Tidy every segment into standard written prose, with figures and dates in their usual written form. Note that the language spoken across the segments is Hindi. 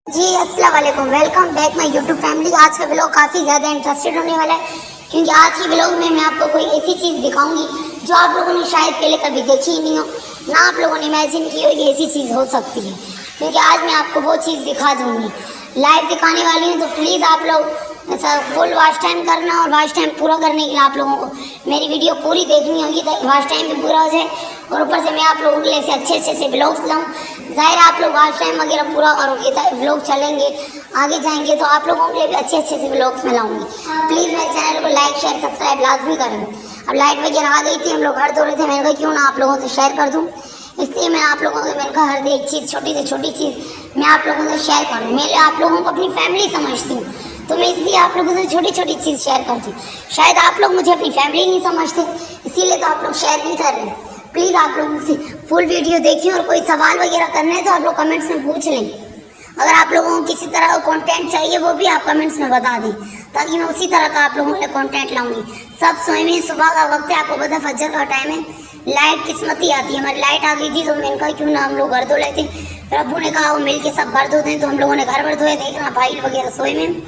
जी अस्सलाम वालेकुम, welcome back my YouTube family. आज का व्लॉग काफ़ी ज़्यादा इंटरेस्टेड होने वाला है क्योंकि आज के व्लॉग में मैं आपको कोई ऐसी चीज़ दिखाऊंगी जो आप लोगों ने शायद पहले कभी देखी ही नहीं हो, ना आप लोगों ने इमेजिन की हो ये ऐसी चीज़ हो सकती है। क्योंकि आज मैं आपको वो चीज़ दिखा दूँगी, लाइव दिखाने वाली हूँ। तो प्लीज़ आप लोग ऐसा फुल वॉच टाइम करना और वॉच टाइम पूरा करने के लिए आप लोगों को मेरी वीडियो पूरी देखनी होगी ताकि वॉच टाइम भी पूरा हो जाए और ऊपर से मैं आप लोगों के लिए ऐसे अच्छे से व्लॉग्स लाऊँ। ज़ाहिर आप लोग वॉच टाइम वगैरह पूरा करोगे तो व्लॉग चलेंगे, आगे जाएंगे तो आप लोगों के लिए भी अच्छे से व्लॉग्स में लाऊंगी। प्लीज़ मेरे चैनल को लाइक शेयर सब्सक्राइब लाजमी करें। अब लाइट वगैरह आ गई थी, हम लोग घर धो रहे थे, मैंने कहा क्यों ना आप लोगों से शेयर कर दूँ, इसलिए मैं आप लोगों को मैंने कहा हर एक चीज़ छोटी से छोटी चीज़ मैं आप लोगों से शेयर करूँ। मैं आप लोगों को अपनी फैमिली समझती हूँ तो मैं इसलिए आप लोगों से छोटी छोटी चीज़ शेयर करती हूँ। शायद आप लोग मुझे अपनी फैमिली नहीं समझते इसीलिए तो आप लोग शेयर नहीं कर रहे। प्लीज़ आप लोग मुझसे फुल वीडियो देखिए और कोई सवाल वगैरह करना है तो आप लोग कमेंट्स में पूछ लें। अगर आप लोगों को किसी तरह का कंटेंट चाहिए वो भी आप कमेंट्स में बता दें ताकि मैं उसी तरह का आप लोगों के लिए कंटेंट लाऊंगी। सब सोए में सुबह का वक्त है, आपको पता फजर का टाइम है, लाइट किस्मती आती है। हमारी लाइट आ गई थी तो मैंने कहा क्यों ना हम लोग घर धो लेते। फिर अब्बू ने कहा वो मिल के सब घर धोते हैं तो हम लोगों ने घर भर धोए। देखना भाई वगैरह सोए में,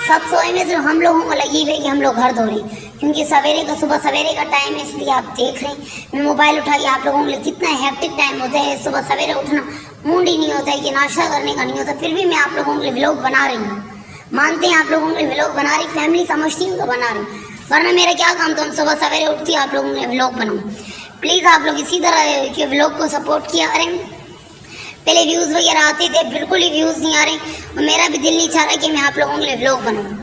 सब सोए में सिर्फ हम लोगों को लगी हुई कि हम लोग घर धो रहे हैं क्योंकि सवेरे का सुबह सवेरे का टाइम है, इसलिए आप देख रहे हैं। मैं मोबाइल उठा के आप लोगों के लिए कितना हैप्टिक टाइम होता है, सुबह सवेरे उठना मूड ही नहीं होता है कि नाश्ता करने का नहीं होता, फिर भी मैं आप लोगों के लिए व्लॉग बना रही हूँ। मानते हैं आप लोगों के लिए व्लॉग बना रही, फैमिली समझती हूँ तो बना रही हूँ, वरना मेरा क्या काम था, हम सुबह सवेरे उठती आप लोगों के लिए व्लॉग बनाऊँ। प्लीज़ आप लोग इसी तरह के व्लॉग को सपोर्ट किया करें। पहले व्यूज़ वगैरह आते थे, बिल्कुल ही व्यूज़ नहीं आ रहे और मेरा भी दिल नहीं चाह रहा कि मैं आप लोगों के लिए व्लॉग बनाऊँ।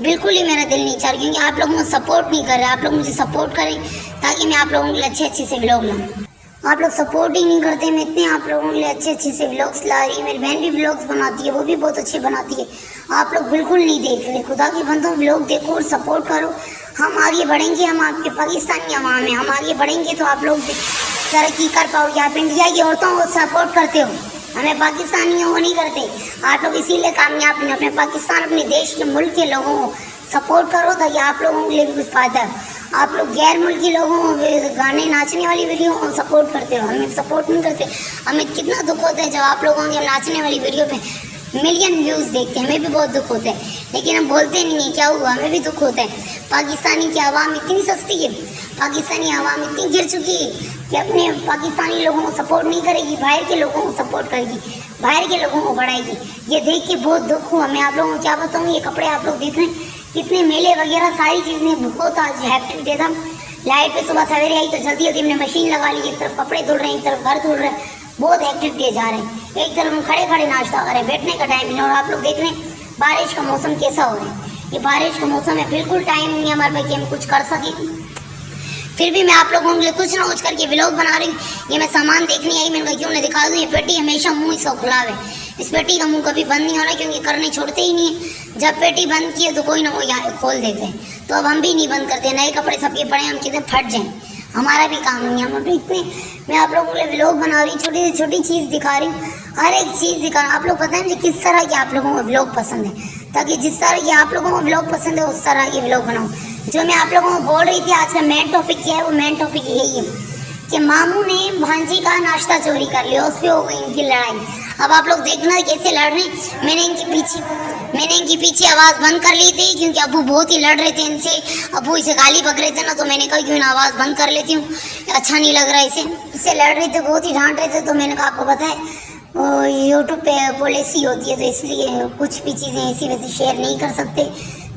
बिल्कुल ही मेरा दिल नहीं चाह रहा क्योंकि आप लोग मुझे सपोर्ट नहीं कर रहे। आप लोग मुझे सपोर्ट करें ताकि मैं आप लोगों के लिए अच्छे से व्लॉग लाऊँ। आप लोग सपोर्ट ही नहीं करते, मैं इतने आप लोगों के लिए अच्छे से व्लॉग्स ला रही हूँ। मेरी बहन भी व्लॉग्स बनाती है, वो भी बहुत अच्छे बनाती है। आप लोग बिल्कुल नहीं देख रहे। खुदा के बंदों व्लॉग देखो और सपोर्ट करो, हम आगे बढ़ेंगे। हम आपके पाकिस्तानी अवाम हैं, हम आगे बढ़ेंगे तो आप लोग तरक्की कर पाओगे। आप इंडिया की औरतों को सपोर्ट करते हो, हमें पाकिस्तानियों को नहीं करते। आप लोग इसीलिए कामयाब नहीं, अपने पाकिस्तान अपने देश के मुल्क के लोगों को सपोर्ट करो ताकि आप लोगों के लिए भी कुछ फायदा है। आप लोग गैर मुल्की लोगों को गाने नाचने वाली वीडियो को सपोर्ट करते हो, हमें सपोर्ट नहीं करते। हमें कितना दुख होता है जब आप लोगों के नाचने वाली वीडियो पे मिलियन व्यूज़ देखते हैं, हमें भी बहुत दुख होता है, लेकिन हम बोलते नहीं है क्या हुआ, हमें भी दुख होता है। पाकिस्तानी की आवाम इतनी सस्ती है, पाकिस्तानी आवाम इतनी गिर चुकी है कि अपने पाकिस्तानी लोगों को सपोर्ट नहीं करेगी, बाहर के लोगों को सपोर्ट करेगी, बाहर के लोगों को बढ़ाएगी। ये देख के बहुत दुख हुआ। मैं आप लोगों को क्या बताऊँ, ये कपड़े आप लोग देख रहे हैं कितने मेले वगैरह सारी चीज़ें बहुत आज हैप्पी डे था। लाइट पे सुबह सवेरे आई तो जल्दी जल्दी हमने मशीन लगा ली, एक तरफ कपड़े धुल रहे हैं एक तरफ घर धुल रहे हैं, बहुत एक्टिव डे जा रहे हैं। एक तरफ हम खड़े खड़े नाश्ता कर रहे हैं, बैठने का टाइम नहीं। और आप लोग देख रहे हैं बारिश का मौसम कैसा हो रहा है, ये बारिश का मौसम है, बिल्कुल टाइम नहीं है हमारे पास कि हम कुछ कर सकें। फिर भी मैं आप लोगों के लिए कुछ ना कुछ करके व्लॉग बना रही हूँ। ये मैं सामान देखने आई, मैंने कहा क्यों ना दिखा दूँ। ये पेटी हमेशा मुँह ही सौ खुला है, इस पेटी का मुंह कभी बंद नहीं होना क्योंकि करने छोड़ते ही नहीं है। जब पेटी बंद की है तो कोई ना कोई यहाँ खोल देते हैं, तो अब हम भी नहीं बंद करते। नए कपड़े सबके पड़े, हम कितने फट जाएं, हमारा भी काम नहीं है। हम अभी इतने मैं आप लोगों के लिए व्लॉग बना रही हूँ, छोटी से छोटी चीज़ दिखा रही हूँ, हर एक चीज़ दिखा रहा हूँ। आप लोग पता है मुझे किस तरह के आप लोगों को व्लॉग पसंद है, ताकि जिस तरह के आप लोगों को व्लॉग पसंद है उस तरह के व्लॉग बनाऊँ। जो मैं आप लोगों को बोल रही थी आज का मेन टॉपिक क्या है, वो मेन टॉपिक यही है कि मामू ने भांजी का नाश्ता चोरी कर लिया, उस पर हो गई इनकी लड़ाई। अब आप लोग देखना कैसे लड़ रहे हैं। मैंने इनके पीछे आवाज़ बंद कर ली थी क्योंकि अबू बहुत ही लड़ रहे थे इनसे, अबू इसे गाली पक रहे थे ना, तो मैंने कहा क्यों ना आवाज़ बंद कर लेती हूँ, अच्छा नहीं लग रहा इससे लड़ रहे थे, बहुत ही डांट रहे थे। तो मैंने कहा आपको पता है यूट्यूब पे पॉलिसी होती है तो इसलिए कुछ भी चीज़ें ऐसी वैसी शेयर नहीं कर सकते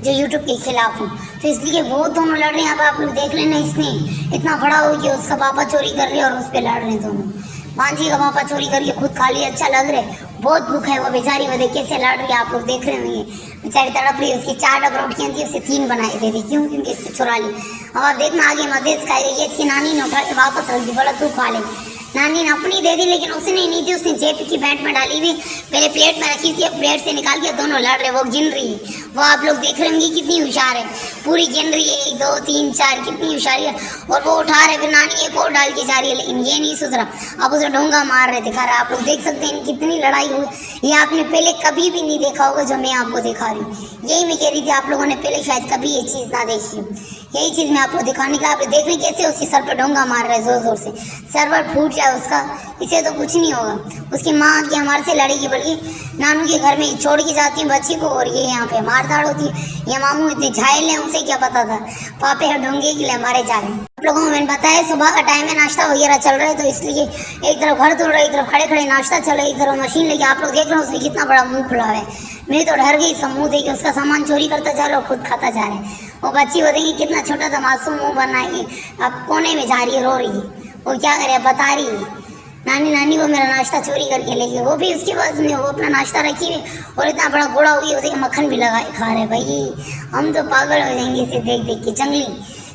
जो यूट्यूब के खिलाफ हूँ, तो इसलिए बहुत दोनों लड़ रहे हैं। अब आप लोग देख लेना, इसने इतना बड़ा हो गया उसका पापा चोरी कर रहे हैं और उस पर लड़ रहे हैं दोनों। भांजी का पापा चोरी करके खुद खा लिया, अच्छा लग रहा है, बहुत भूख है वो बेचारी, वो देख कैसे लड़ रही है, आप लोग देख रहे होंगे बेचारी तड़प रही है। उसकी 4 डब रोटियाँ थी, उससे 3 बनाए थे, क्यों, क्योंकि इससे चुरा ली। अब आप देखना आगे मजेद खा रही है, इसकी नानी ने उठा के वापस रख दी, बोला तू खा ले। नानी ने अपनी दे दी लेकिन उसने नहीं दी, उसने जेब की पैंट में डाली हुई, पहले प्लेट में रखी थी, प्लेट से निकाल के दोनों लड़ रहे, वो गिन रही है। वो आप लोग देख रहे होंगे कितनी होशियार है, पूरी गिन रही है 1 2 3 4, कितनी होशियारी है। और वो उठा रहे, फिर नानी एक और डाल के जा रही है, लेकिन ये नहीं सुधरा, अब उसे डोंगा मार रहे दिखा रहा है। आप लोग देख सकते हैं कितनी लड़ाई हुई, ये आपने पहले कभी भी नहीं देखा होगा जो मैं आपको दिखा रही हूँ। यही मैं कह रही थी, आप लोगों ने पहले शायद कभी ये चीज़ ना देखी हो। यही चीज़ मैं आपको दिखाने का, आप देख रहे कैसे उसके सर पर डोंगा मार रहा है जोर जोर से, सर पर फूट जाए उसका, इसे तो कुछ नहीं होगा। उसकी माँ की हमारे से लड़ेगी, बल्कि नानू के घर में छोड़ के जाती है बच्ची को, और ये यहाँ पे मार धाड़ होती है। ये मामू इतने झायल हैं, उसे क्या पता था पापे डोंगे के लिए मारे जा रहे हैं। आप लोगों को मैंने बताया सुबह का टाइम है, नाश्ता वगैरह चल रहा है, तो इसलिए एक तरफ घर तोड़ रहा है, एक तरफ खड़े खड़े नाश्ता चल रहा है, एक तरफ मशीन लेके। आप लोग देख रहे हो उसमें कितना बड़ा मुंह खुला है। मैं तो डर गई, सब मुँह देख के उसका सामान चोरी करता जा रहा है और खुद खाता जा रहा है। वो बच्ची बताएगी कितना छोटा था मासूम मुँह बनाएगी, अब कोने में जा रही है, रो रही है। वो क्या करे, बता रही है नानी नानी वो मेरा नाश्ता चोरी करके ले गए। वो भी उसके पास में वो अपना नाश्ता रखी हुई, और इतना बड़ा घोड़ा हो गया, उसे मक्खन भी लगा खा रहे। भाई हम तो पागल हो जाएंगे इसे देख देख के। जंगली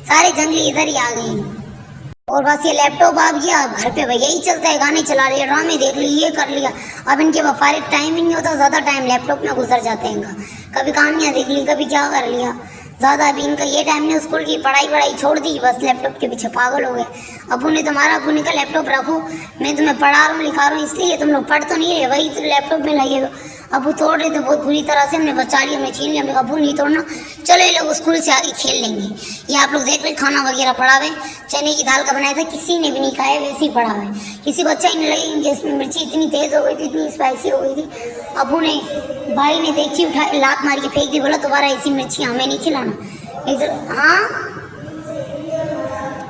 सारे जंगली इधर ही आ गए। और बस ये लैपटॉप आ गया घर पे, भैया ही चलता है, गाने चला रहे, ड्रामे देख लिए, ये कर लिया। अब इनके पास फारिग टाइम ही नहीं होता, ज़्यादा टाइम लैपटॉप में गुजर जाते हैं इनका। कभी कहानियाँ देख ली, कभी क्या कर लिया, ज़्यादा अभी इनका ये टाइम ने स्कूल की पढ़ाई छोड़ दी, बस लैपटॉप के पीछे पागल हो गए। अबू ने तुम्हारा अबू ने का लैपटॉप रखो, मैं तुम्हें पढ़ा रहा हूँ लिखा रहा हूँ, इसलिए तुम लोग पढ़ तो नहीं रहे, वही तो लैपटॉप में लगे हो। अबू तोड़ रहे थे बहुत बुरी तरह से, हमने बचा लिया, हमने छीन लिया। हमने अबू नहीं तोड़ना, चलो ये लोग स्कूल से आगे खेल लेंगे। ये आप लोग देख रहे खाना वगैरह पड़ा हुआ, चने की दाल का बनाया था, किसी ने भी नहीं खाया, वैसे ही पड़ा हुआ है। किसी को अच्छा ही नहीं लगी, जिसमें मिर्ची इतनी तेज़ हो गई थी, इतनी स्पाइसी हो गई थी। अबू ने भाई ने देखी उठा लात मार के फेंक दी, बोला दोबारा ऐसी मिर्ची हमें नहीं खिलाना इधर। हाँ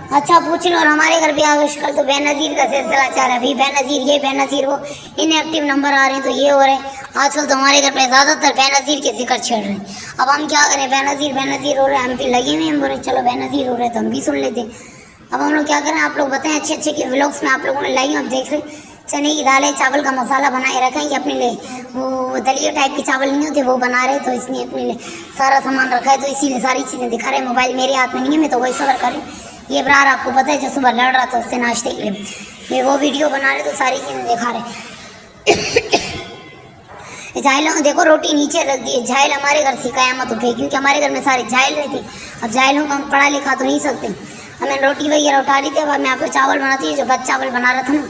अच्छा पूछ लो। और हमारे घर भी आजकल तो बेनज़ीर का सिलसिला चल रहा है, अभी बेनज़ीर ये बेनज़ीर वो, इनएक्टिव नंबर आ रहे हैं तो ये हो रहे हैं। आजकल तो हमारे घर पे ज़्यादातर बेनज़ीर के जिक्र छेड़ रहे हैं। अब हम क्या करें, बेनज़ीर बेनज़ीर हो रहे हैं, हम भी लगे हुए, हम बोले चलो बेनज़ीर हो रहे तो हम भी सुन लेते। अब हम लोग क्या करें, आप लोग बताएं, अच्छे अच्छे के व्लॉग्स में आप लोगों ने लाई, आप देख रहे चने की दालें चावल का मसाला बनाए रखा है, कि अपने लिए वो दलिया टाइप के चावल नहीं होते वो बना रहे, तो इसलिए अपने लिए सारा सामान रखा है, तो इसीलिए सारी चीज़ें दिखा रहे हैं। मोबाइल मेरे हाथ में नहीं है, मैं तो वही सबर करें। ये ब्रार आपको पता है जो सुबह लड़ रहा था उससे नाश्ते के लिए, मैं वो वीडियो बना रहे तो सारी चीज़ें दिखा रहे। झाइलों देखो रोटी नीचे रख दी है, झाइल हमारे घर से कयामत उठे, क्योंकि हमारे घर में सारे झाइल रहते। अब झाइलों को हम पढ़ा लिखा तो नहीं सकते, हमें रोटी वगैरह उठा ली थी। अब मैं आपको चावल बनाती हूँ, जो बच चावल बना रहा था ना,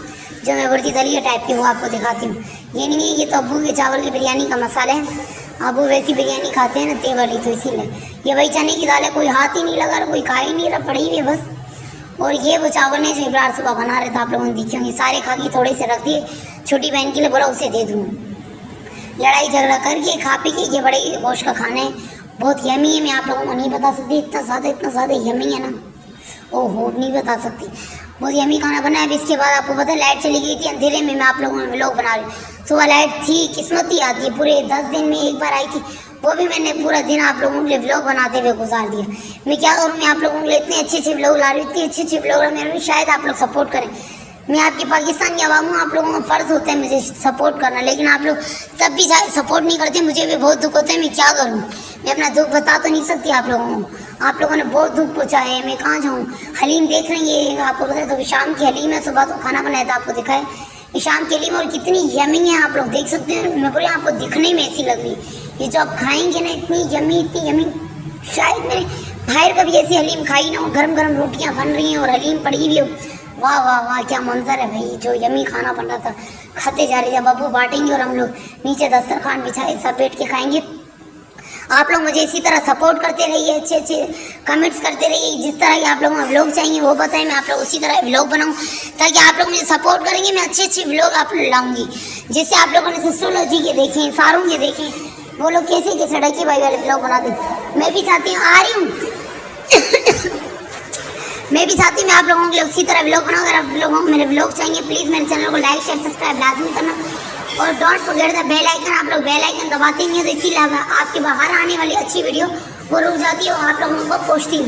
जो मैं बढ़ती दलिया टाइप की, वो आपको दिखाती हूँ। ये नहीं है, ये तो अब्बू के चावल की बिरयानी का मसाला है, अब्बू वैसी बिरयानी खाते हैं ना ते वाली, तो इसीलिए ये वही चने की दाल है, कोई हाथ ही नहीं लगा रहा, कोई खा ही नहीं रहा, पड़ी हुई बस। और ये वो चावल है जो इब्रार सुबह बना रहे थे, आप लोगों ने दिखे होंगे, सारे खा के थोड़े से रख दिए, छोटी बहन के लिए बोला उसे दे दूँ। लड़ाई झगड़ा करके खा पी के, ये बड़े गोश्त का खाना है, बहुत यमी है, मैं आप लोगों को नहीं बता सकती, इतना ज़्यादा यमी है ना, ओहो नहीं बता सकती, बहुत यमी खाना बना है। अब इसके बाद आपको पता है लाइट चली गई थी, अंधेरे में मैं आप लोगों में व्लॉग बना रही हूँ। सुबह लाइट थी, किस्मत ही आती है, पूरे 10 दिन में एक बार आई थी, वो भी मैंने पूरा दिन आप लोगों के लिए व्लॉग बनाते हुए गुजार दिया। मैं क्या करूँ, मैं आप लोगों के लिए इतने अच्छे व्लॉग ला रही हूँ, इतने अच्छे व्लॉग मेरे भी, शायद आप लोग सपोर्ट करें। मैं आपकी पाकिस्तान की आवाम हूँ, आप लोगों का फ़र्ज़ होता है मुझे सपोर्ट करना, लेकिन आप लोग तब भी सपोर्ट नहीं करते, मुझे भी बहुत दुख होता है। मैं क्या करूँ, मैं अपना दुख बता तो नहीं सकती आप लोगों को, आप लोगों ने बहुत दुख पहुँचा है, मैं कहाँ जाऊँ। हलीम देख रहे हैं, ये आपको पता है, तो शाम की हलीम है, सुबह तो खाना बनाया था आपको दिखाए, शाम की हलीम, और कितनी यमी है आप लोग देख सकते हैं। मैं पूरी आपको दिखने में ऐसी लग रही, ये जो आप खाएंगे ना, इतनी यमी, शायद मेरे बाहर कभी ऐसी हलीम खाई ना हो, गरम गरम रोटियाँ बन रही हैं और हलीम पड़ी हुई हो, वाह वाह वाह क्या मंजर है भाई, जो यमी खाना बन रहा था, खाते जा रहे थे। बब्बू बांटेंगे और हम लोग नीचे दस्तरखान बिछाए सब बैठ के खाएंगे। आप लोग मुझे इसी तरह सपोर्ट करते रहिए, अच्छे कमेंट्स करते रहिए, जिस तरह के आप लोगों को व्लॉग चाहिए वो बताएं, मैं आप लोग उसी तरह व्लॉग बनाऊं, ताकि आप लोग मुझे सपोर्ट करेंगे, मैं अच्छे व्लॉग आप लोग लाऊंगी। जैसे आप लोगों ने सिस्टोलॉजी के देखें, सारों के देखें, वो लोग कैसे डके भाई वाले व्लॉग बनाते, मैं भी चाहती हूँ, आ रही हूँ मैं भी चाहती हूँ मैं आप लोगों के लिए उसी तरह व्लॉग बनाऊँ। अगर आप लोगों को मेरे व्लॉग चाहिए, प्लीज़ मेरे चैनल को लाइक शेयर सब्सक्राइब लाजमी करना, और don't forget the bell icon. आप लोग बेल आइकन दबाते नहीं हो तो इसीलिए आपके बाहर आने वाली अच्छी वीडियो वो रुक जाती है और आप लोगों को पहुँचती है।